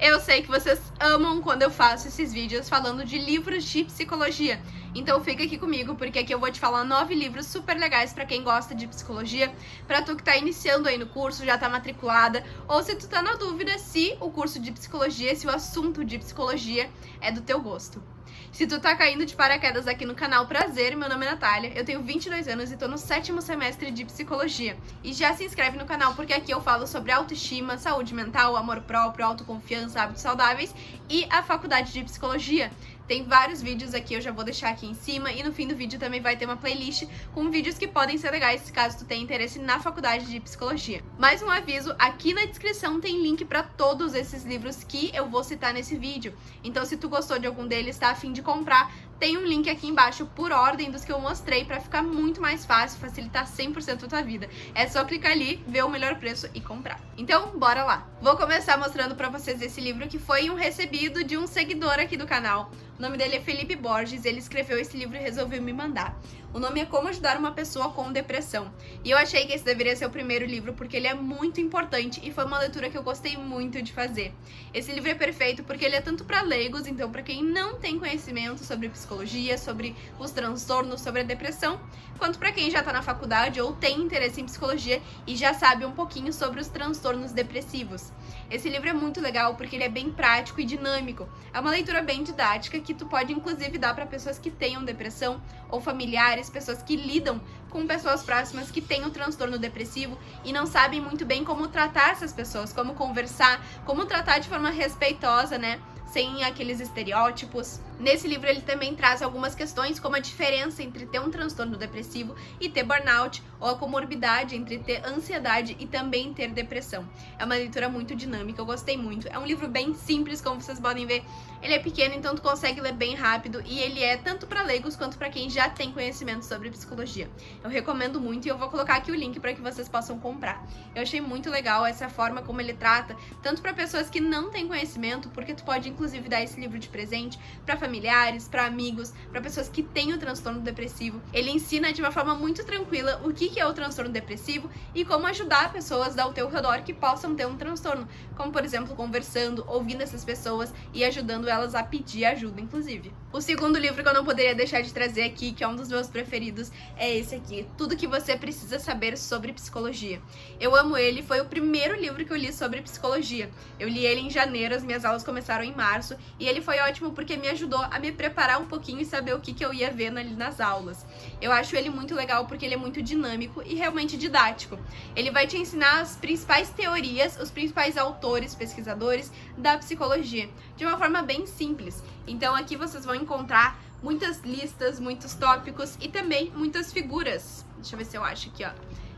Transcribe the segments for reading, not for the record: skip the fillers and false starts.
Eu sei que vocês amam quando eu faço esses vídeos falando de livros de psicologia. Então fica aqui comigo, porque aqui eu vou te falar 9 livros super legais pra quem gosta de psicologia, pra tu que tá iniciando aí no curso, já tá matriculada, ou se tu tá na dúvida se o curso de psicologia, se o assunto de psicologia é do teu gosto. Se tu tá caindo de paraquedas aqui no canal, prazer, meu nome é Natália, eu tenho 22 anos e tô no 7º semestre de psicologia. E já se inscreve no canal porque aqui eu falo sobre autoestima, saúde mental, amor próprio, autoconfiança, hábitos saudáveis e a faculdade de psicologia. Tem vários vídeos aqui, eu já vou deixar aqui em cima, e no fim do vídeo também vai ter uma playlist com vídeos que podem ser legais caso tu tenha interesse na faculdade de psicologia. Mais um aviso, aqui na descrição tem link para todos esses livros que eu vou citar nesse vídeo. Então se tu gostou de algum deles, tá a fim de comprar, tem um link aqui embaixo por ordem dos que eu mostrei para ficar muito mais fácil, facilitar 100% a tua vida. É só clicar ali, ver o melhor preço e comprar. Então, bora lá! Vou começar mostrando para vocês esse livro que foi um recebido de um seguidor aqui do canal. O nome dele é Felipe Borges, ele escreveu esse livro e resolveu me mandar. O nome é Como Ajudar uma Pessoa com Depressão. E eu achei que esse deveria ser o primeiro livro porque ele é muito importante e foi uma leitura que eu gostei muito de fazer. Esse livro é perfeito porque ele é tanto para leigos, então para quem não tem conhecimento sobre psicologia, sobre os transtornos, sobre a depressão, quanto para quem já tá na faculdade ou tem interesse em psicologia e já sabe um pouquinho sobre os transtornos depressivos. Esse livro é muito legal porque ele é bem prático e dinâmico. É uma leitura bem didática que tu pode inclusive dar para pessoas que tenham depressão ou familiares, pessoas que lidam com pessoas próximas que têm o transtorno depressivo e não sabem muito bem como tratar essas pessoas, como conversar, como tratar de forma respeitosa, né? Sem aqueles estereótipos. Nesse livro ele também traz algumas questões como a diferença entre ter um transtorno depressivo e ter burnout, ou a comorbidade entre ter ansiedade e também ter depressão. É uma leitura muito dinâmica, eu gostei muito. É um livro bem simples, como vocês podem ver. Ele é pequeno, então tu consegue ler bem rápido e ele é tanto para leigos quanto para quem já tem conhecimento sobre psicologia. Eu recomendo muito e eu vou colocar aqui o link para que vocês possam comprar. Eu achei muito legal essa forma como ele trata, tanto para pessoas que não têm conhecimento, porque tu pode inclusive dar esse livro de presente para familiares, para amigos, para pessoas que têm o transtorno depressivo. Ele ensina de uma forma muito tranquila o que é o transtorno depressivo e como ajudar pessoas ao teu redor que possam ter um transtorno, como por exemplo conversando, ouvindo essas pessoas e ajudando elas a pedir ajuda, inclusive. O segundo livro que eu não poderia deixar de trazer aqui, que é um dos meus preferidos, é esse aqui, Tudo que você precisa saber sobre psicologia. Eu amo ele, foi o primeiro livro que eu li sobre psicologia. Eu li ele em janeiro, as minhas aulas começaram em março, e ele foi ótimo porque me ajudou a me preparar um pouquinho e saber o que eu ia ver ali nas aulas. Eu acho ele muito legal porque ele é muito dinâmico e realmente didático. Ele vai te ensinar as principais teorias, os principais autores, pesquisadores da psicologia, de uma forma bem simples. Então aqui vocês vão encontrar muitas listas, muitos tópicos e também muitas figuras. Deixa eu ver se eu acho aqui, ó.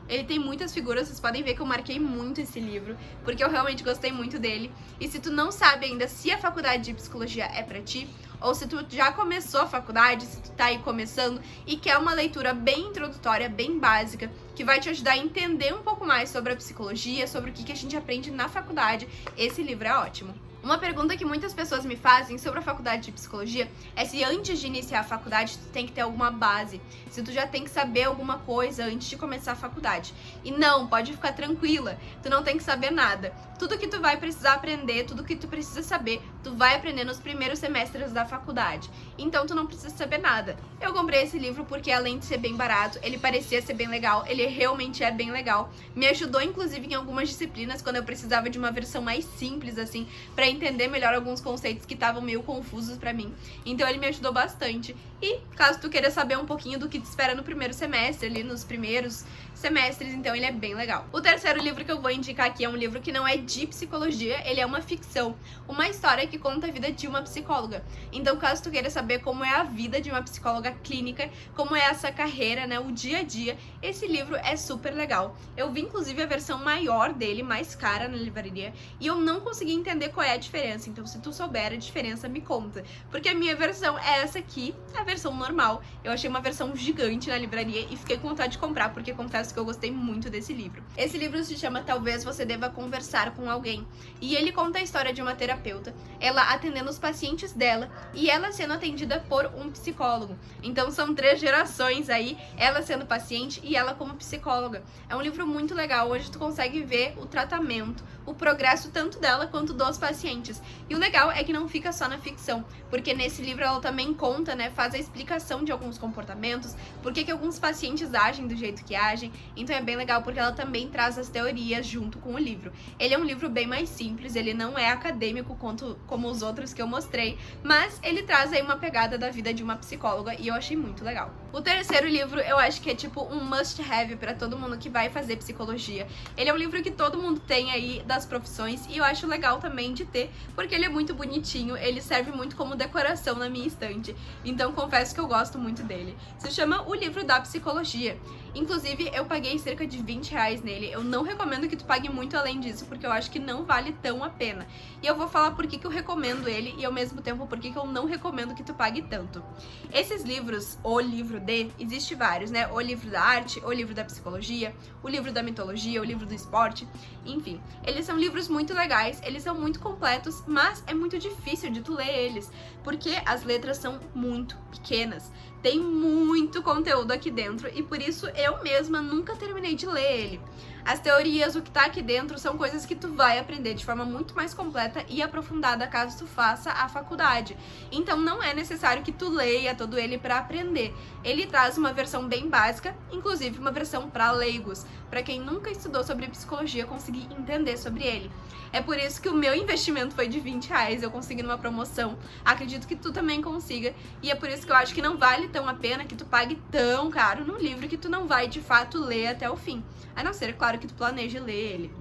Ele tem muitas figuras, vocês podem ver que eu marquei muito esse livro, porque eu realmente gostei muito dele. E se tu não sabe ainda se a faculdade de psicologia é pra ti, ou se tu já começou a faculdade, se tu tá aí começando e quer uma leitura bem introdutória, bem básica, que vai te ajudar a entender um pouco mais sobre a psicologia, sobre o que a gente aprende na faculdade, esse livro é ótimo. Uma pergunta que muitas pessoas me fazem sobre a faculdade de psicologia é se antes de iniciar a faculdade tu tem que ter alguma base, se tu já tem que saber alguma coisa antes de começar a faculdade. E não, pode ficar tranquila, tu não tem que saber nada. Tudo que tu vai precisar aprender, tudo que tu precisa saber, tu vai aprender nos primeiros semestres da faculdade. Então tu não precisa saber nada. Eu comprei esse livro porque além de ser bem barato, ele parecia ser bem legal, ele realmente é bem legal. Me ajudou inclusive em algumas disciplinas quando eu precisava de uma versão mais simples assim, pra entender melhor alguns conceitos que estavam meio confusos pra mim. Então ele me ajudou bastante. E caso tu queira saber um pouquinho do que te espera no primeiro semestre, ali nos primeiros semestres, então ele é bem legal. O terceiro livro que eu vou indicar aqui é um livro que não é de psicologia, ele é uma ficção, uma história que conta a vida de uma psicóloga. Então caso tu queira saber como é a vida de uma psicóloga clínica, como é essa carreira, né, o dia a dia, esse livro é super legal. Eu vi inclusive a versão maior dele, mais cara na livraria, e eu não consegui entender qual é a diferença, então se tu souber a diferença me conta, porque a minha versão é essa aqui, a versão normal. Eu achei uma versão gigante na livraria e fiquei com vontade de comprar, porque confesso que eu gostei muito desse livro. Esse livro se chama Talvez Você Deva Conversar com Alguém, e ele conta a história de uma terapeuta, ela atendendo os pacientes dela e ela sendo atendida por um psicólogo. Então são 3 gerações aí, ela sendo paciente e ela como psicóloga. É um livro muito legal, hoje tu consegue ver o tratamento, o progresso tanto dela quanto dos pacientes pacientes. E o legal é que não fica só na ficção, porque nesse livro ela também conta, né, faz a explicação de alguns comportamentos, por que alguns pacientes agem do jeito que agem. Então é bem legal porque ela também traz as teorias junto com o livro. Ele é um livro bem mais simples, ele não é acadêmico como os outros que eu mostrei, mas ele traz aí uma pegada da vida de uma psicóloga e eu achei muito legal. O terceiro livro eu acho que é tipo um must have pra todo mundo que vai fazer psicologia. Ele é um livro que todo mundo tem aí das profissões e eu acho legal também de ter, porque ele é muito bonitinho, ele serve muito como decoração na minha estante, então confesso que eu gosto muito dele. Se chama O Livro da Psicologia. Inclusive, eu paguei cerca de R$20 nele. Eu não recomendo que tu pague muito além disso, porque eu acho que não vale tão a pena. E eu vou falar por que eu recomendo ele e ao mesmo tempo por que eu não recomendo que tu pague tanto. Esses livros, o livro de, existe vários, né? O livro da arte, o livro da psicologia, o livro da mitologia, o livro do esporte, enfim. Eles são livros muito legais, eles são muito completos, mas é muito difícil de tu ler eles, porque as letras são muito pequenas. Tem muito conteúdo aqui dentro e por isso eu mesma nunca terminei de ler ele. As teorias, o que tá aqui dentro, são coisas que tu vai aprender de forma muito mais completa e aprofundada caso tu faça a faculdade. Então não é necessário que tu leia todo ele para aprender. Ele traz uma versão bem básica, inclusive uma versão para leigos, para quem nunca estudou sobre psicologia conseguir entender sobre ele. É por isso que o meu investimento foi de R$20, eu consegui numa promoção. Acredito que tu também consiga. E é por isso que eu acho que não vale tão a pena que tu pague tão caro num livro que tu não vai de fato ler até o fim. A não ser, claro, que tu planeje ler ele.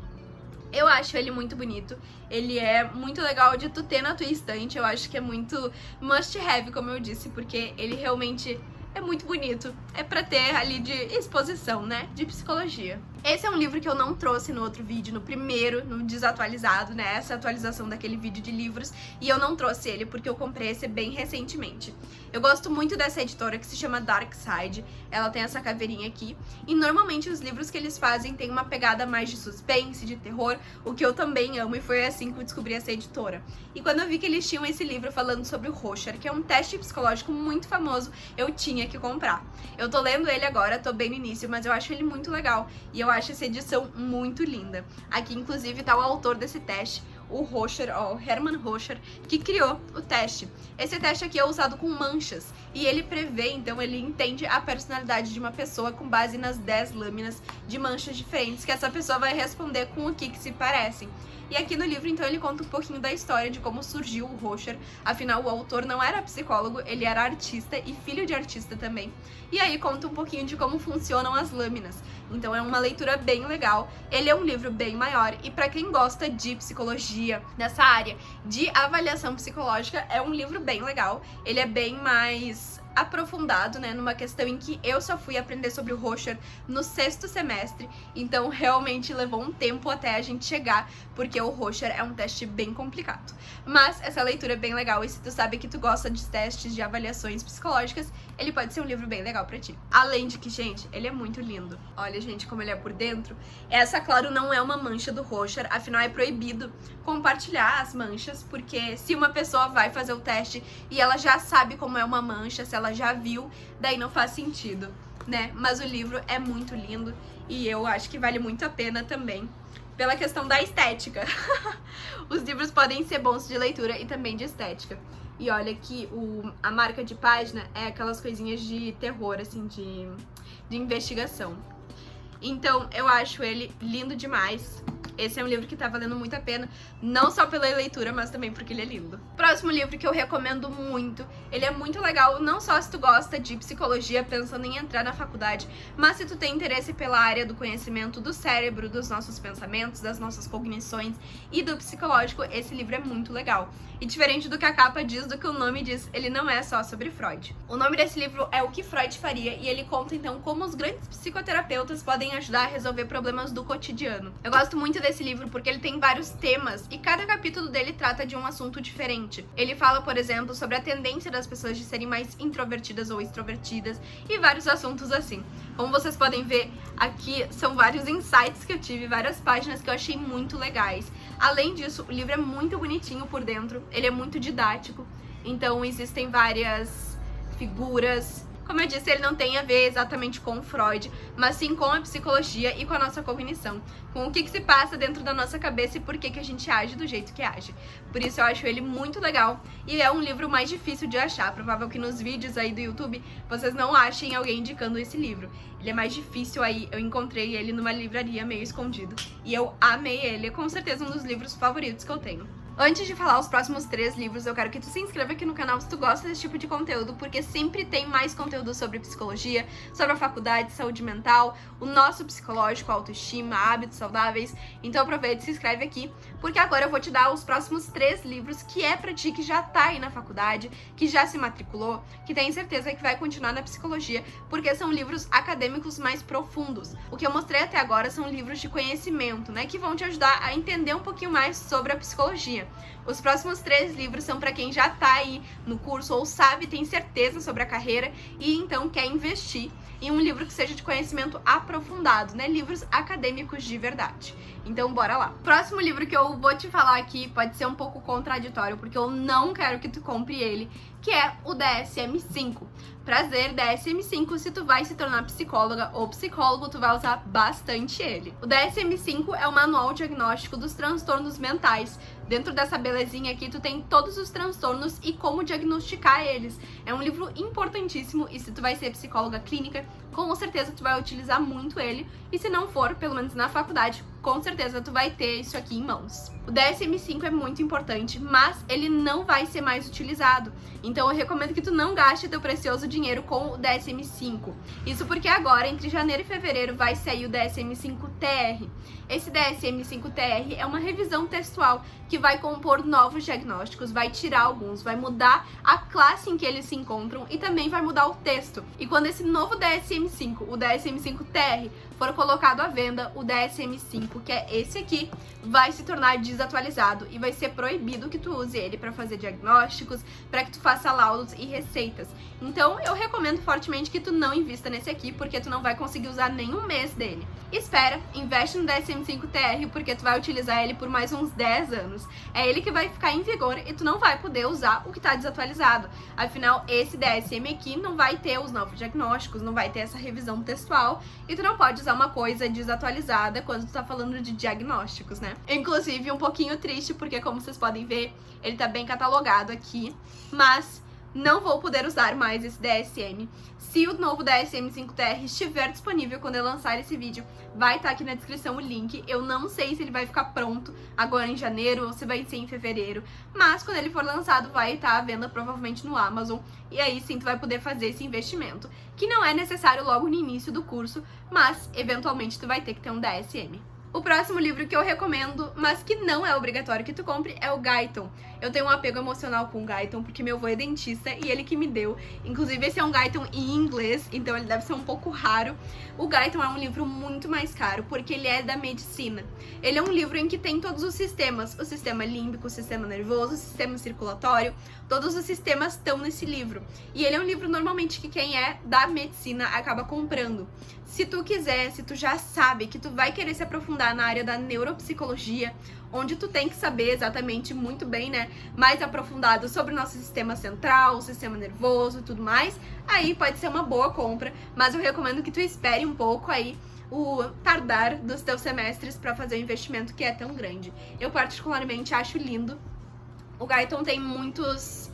Eu acho ele muito bonito, ele é muito legal de tu ter na tua estante, eu acho que é muito must have, como eu disse, porque ele realmente é muito bonito. É pra ter ali de exposição, né? De psicologia. Esse é um livro que eu não trouxe no outro vídeo, no primeiro, no desatualizado, né? Essa atualização daquele vídeo de livros. E eu não trouxe ele porque eu comprei esse bem recentemente. Eu gosto muito dessa editora que se chama Dark Side. Ela tem essa caveirinha aqui. E normalmente os livros que eles fazem têm uma pegada mais de suspense, de terror, o que eu também amo. E foi assim que eu descobri essa editora. E quando eu vi que eles tinham esse livro falando sobre o Rorschach, que é um teste psicológico muito famoso, eu tinha que comprar. Eu tô lendo ele agora, tô bem no início, mas eu acho ele muito legal. E eu acho essa edição muito linda. Aqui, inclusive, tá o autor desse teste, o Rorschach, o Hermann Rorschach, que criou o teste. Esse teste aqui é usado com manchas, e ele prevê, então, ele entende a personalidade de uma pessoa com base nas 10 lâminas de manchas diferentes, que essa pessoa vai responder com o que se parecem. E aqui no livro, então, ele conta um pouquinho da história de como surgiu o Rorschach. Afinal, o autor não era psicólogo, ele era artista e filho de artista também. E aí conta um pouquinho de como funcionam as lâminas. Então é uma leitura bem legal. Ele é um livro bem maior e pra quem gosta de psicologia, dessa área de avaliação psicológica, é um livro bem legal. Ele é bem mais aprofundado, né, numa questão em que eu só fui aprender sobre o Rorschach no 6º semestre, então realmente levou um tempo até a gente chegar, porque o Rorschach é um teste bem complicado. Mas essa leitura é bem legal e se tu sabe que tu gosta de testes de avaliações psicológicas, ele pode ser um livro bem legal pra ti. Além de que, gente, ele é muito lindo. Olha, gente, como ele é por dentro. Essa, claro, não é uma mancha do Rorschach, afinal é proibido compartilhar as manchas, porque se uma pessoa vai fazer o teste e ela já sabe como é uma mancha, se ela já viu, daí não faz sentido, né? Mas o livro é muito lindo e eu acho que vale muito a pena também pela questão da estética. Os livros podem ser bons de leitura e também de estética. E olha que a marca de página é aquelas coisinhas de terror, assim, de investigação. Então, eu acho ele lindo demais. Esse é um livro que tá valendo muito a pena, não só pela leitura, mas também porque ele é lindo. Próximo livro que eu recomendo muito, ele é muito legal, não só se tu gosta de psicologia pensando em entrar na faculdade, mas se tu tem interesse pela área do conhecimento do cérebro, dos nossos pensamentos, das nossas cognições e do psicológico, esse livro é muito legal. E diferente do que a capa diz, do que o nome diz, ele não é só sobre Freud. O nome desse livro é O que Freud Faria e ele conta então como os grandes psicoterapeutas podem ajudar a resolver problemas do cotidiano. Eu gosto muito desse livro porque ele tem vários temas e cada capítulo dele trata de um assunto diferente. Ele fala, por exemplo, sobre a tendência das pessoas de serem mais introvertidas ou extrovertidas e vários assuntos assim. Como vocês podem ver, aqui são vários insights que eu tive, várias páginas que eu achei muito legais. Além disso, o livro é muito bonitinho por dentro, ele é muito didático, então existem várias figuras, Como eu disse, ele não tem a ver exatamente com Freud, mas sim com a psicologia e com a nossa cognição, com o que se passa dentro da nossa cabeça e por que a gente age do jeito que age. Por isso eu acho ele muito legal e é um livro mais difícil de achar. Provável que nos vídeos aí do YouTube vocês não achem alguém indicando esse livro. Ele é mais difícil aí, eu encontrei ele numa livraria meio escondido e eu amei ele, é com certeza um dos livros favoritos que eu tenho. Antes de falar os próximos 3 livros, eu quero que tu se inscreva aqui no canal se tu gosta desse tipo de conteúdo, porque sempre tem mais conteúdo sobre psicologia, sobre a faculdade, saúde mental, o nosso psicológico, autoestima, hábitos saudáveis. Então aproveita e se inscreve aqui, porque agora eu vou te dar os próximos 3 livros que é pra ti que já tá aí na faculdade, que já se matriculou, que tem certeza que vai continuar na psicologia, porque são livros acadêmicos mais profundos. O que eu mostrei até agora são livros de conhecimento, né, que vão te ajudar a entender um pouquinho mais sobre a psicologia. Os próximos 3 livros são para quem já tá aí no curso ou sabe, tem certeza sobre a carreira e então quer investir em um livro que seja de conhecimento aprofundado, né? Livros acadêmicos de verdade. Então bora lá. Próximo livro que eu vou te falar aqui pode ser um pouco contraditório, porque eu não quero que tu compre ele, que é o DSM-5. Prazer, DSM-5, se tu vai se tornar psicóloga ou psicólogo, tu vai usar bastante ele. O DSM-5 é o manual diagnóstico dos transtornos mentais. Dentro dessa belezinha aqui, tu tem todos os transtornos e como diagnosticar eles. É um livro importantíssimo e se tu vai ser psicóloga clínica, com certeza tu vai utilizar muito ele. E se não for, pelo menos na faculdade, com certeza tu vai ter isso aqui em mãos. O DSM-5 é muito importante, mas ele não vai ser mais utilizado. Então eu recomendo que tu não gaste teu precioso dinheiro com o DSM-5. Isso porque agora, entre janeiro e fevereiro, vai sair o DSM-5-TR. Esse DSM-5-TR é uma revisão textual que vai compor novos diagnósticos, vai tirar alguns, vai mudar a classe em que eles se encontram e também vai mudar o texto. E quando esse novo DSM-5, o DSM-5-TR, for colocado à venda, o DSM-5, que é esse aqui, vai se tornar desatualizado e vai ser proibido que tu use ele para fazer diagnósticos, para que tu faça laudos e receitas. Então eu recomendo fortemente que tu não invista nesse aqui, porque tu não vai conseguir usar nem um mês dele. Espera, investe no DSM-5-TR, porque tu vai utilizar ele por mais uns 10 anos. É ele que vai ficar em vigor e tu não vai poder usar o que tá desatualizado. Afinal, esse DSM aqui não vai ter os novos diagnósticos, não vai ter essa revisão textual e tu não pode usar uma coisa desatualizada quando tu tá falando de diagnósticos, né? Inclusive, um pouquinho triste, porque como vocês podem ver, ele tá bem catalogado aqui, mas não vou poder usar mais esse DSM. Se o novo DSM-5-TR estiver disponível quando eu lançar esse vídeo, vai estar aqui na descrição o link. Eu não sei se ele vai ficar pronto agora em janeiro ou se vai ser em fevereiro, mas quando ele for lançado vai estar à venda provavelmente no Amazon, e aí sim tu vai poder fazer esse investimento, que não é necessário logo no início do curso, mas eventualmente tu vai ter que ter um DSM. O próximo livro que eu recomendo, mas que não é obrigatório que tu compre, é o Guyton. Eu tenho um apego emocional com o Guyton, porque meu avô é dentista e ele que me deu. Inclusive, esse é um Guyton em inglês, então ele deve ser um pouco raro. O Guyton é um livro muito mais caro, porque ele é da medicina. Ele é um livro em que tem todos os sistemas. O sistema límbico, o sistema nervoso, o sistema circulatório. Todos os sistemas estão nesse livro. E ele é um livro, normalmente, que quem é da medicina acaba comprando. Se tu quiser, se tu já sabe que tu vai querer se aprofundar na área da neuropsicologia, onde tu tem que saber exatamente muito bem, né, mais aprofundado sobre o nosso sistema central, o sistema nervoso e tudo mais, aí pode ser uma boa compra, mas eu recomendo que tu espere um pouco aí o tardar dos teus semestres para fazer o investimento que é tão grande. Eu particularmente acho lindo. O Guyton tem muitas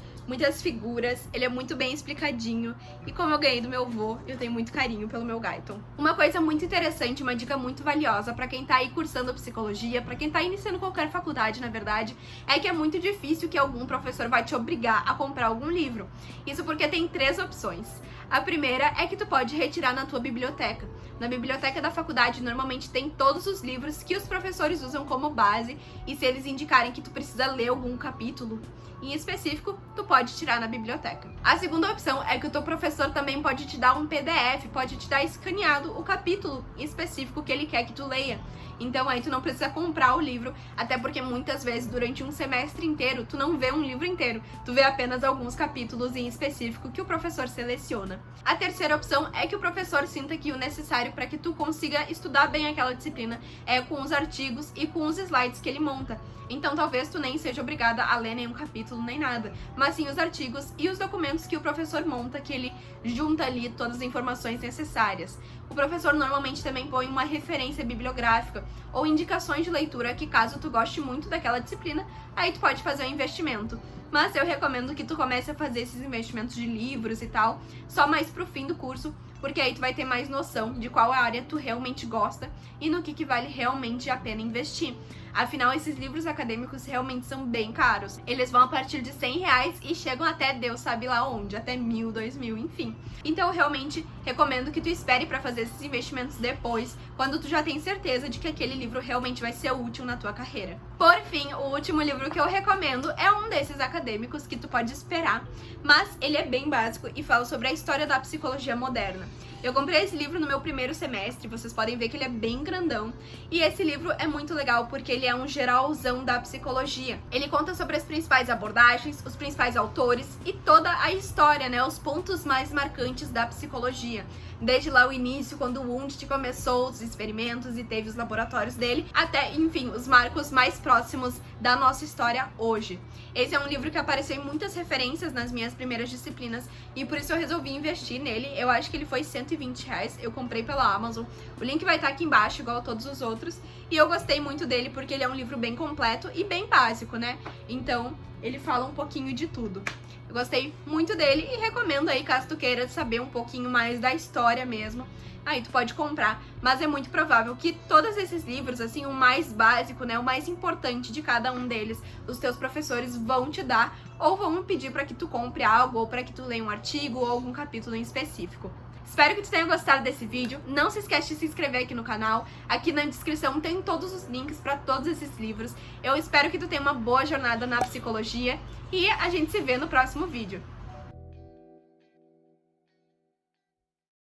figuras, ele é muito bem explicadinho e como eu ganhei do meu avô, eu tenho muito carinho pelo meu Guyton. Uma coisa muito interessante, uma dica muito valiosa pra quem tá aí cursando psicologia, pra quem tá iniciando qualquer faculdade, na verdade, é que é muito difícil que algum professor vai te obrigar a comprar algum livro. Isso porque tem 3 opções. A primeira é que tu pode retirar na tua biblioteca. Na biblioteca da faculdade, normalmente tem todos os livros que os professores usam como base, e se eles indicarem que tu precisa ler algum capítulo em específico, tu pode tirar na biblioteca. A segunda opção é que o teu professor também pode te dar um PDF, pode te dar escaneado o capítulo específico que ele quer que tu leia. Então aí tu não precisa comprar o livro, até porque muitas vezes durante um semestre inteiro tu não vê um livro inteiro, tu vê apenas alguns capítulos em específico que o professor seleciona. disciplina. A terceira opção é que o professor sinta que o necessário para que tu consiga estudar bem aquela disciplina é com os artigos e com os slides que ele monta. Então talvez tu nem seja obrigada a ler nenhum capítulo nem nada, mas sim os artigos e os documentos que o professor monta, que ele junta ali todas as informações necessárias. O professor normalmente também põe uma referência bibliográfica ou indicações de leitura que, caso tu goste muito daquela disciplina, aí tu pode fazer um investimento. Mas eu recomendo que tu comece a fazer esses investimentos de livros e tal, só mais pro fim do curso, porque aí tu vai ter mais noção de qual área tu realmente gosta e no que vale realmente a pena investir. Afinal, esses livros acadêmicos realmente são bem caros. Eles vão a partir de R$100 e chegam até Deus sabe lá onde, até 1.000, 2.000, enfim. Então eu realmente recomendo que tu espere para fazer esses investimentos depois, quando tu já tem certeza de que aquele livro realmente vai ser útil na tua carreira. Por fim, o último livro que eu recomendo é um desses acadêmicos que tu pode esperar, mas ele é bem básico e fala sobre a história da psicologia moderna. Eu comprei esse livro no meu primeiro semestre, vocês podem ver que ele é bem grandão. E esse livro é muito legal porque ele é um geralzão da psicologia. Ele conta sobre as principais abordagens, os principais autores e toda a história, né? Os pontos mais marcantes da psicologia. Desde lá o início, quando o Wundt começou os experimentos e teve os laboratórios dele, até, enfim, os marcos mais próximos da nossa história hoje. Esse é um livro que apareceu em muitas referências nas minhas primeiras disciplinas e por isso eu resolvi investir nele. Eu acho que ele foi R$120, eu comprei pela Amazon. O link vai estar aqui embaixo, igual a todos os outros. E eu gostei muito dele porque ele é um livro bem completo e bem básico, né? Então, ele fala um pouquinho de tudo. Eu gostei muito dele e recomendo aí, caso tu queira saber um pouquinho mais da história mesmo, aí tu pode comprar. Mas é muito provável que todos esses livros, assim, o mais básico, né, o mais importante de cada um deles, os teus professores vão te dar ou vão pedir para que tu compre algo ou para que tu leia um artigo ou algum capítulo em específico. Espero que tu tenha gostado desse vídeo. Não se esquece de se inscrever aqui no canal. Aqui na descrição tem todos os links para todos esses livros. Eu espero que tu tenha uma boa jornada na psicologia e a gente se vê no próximo vídeo.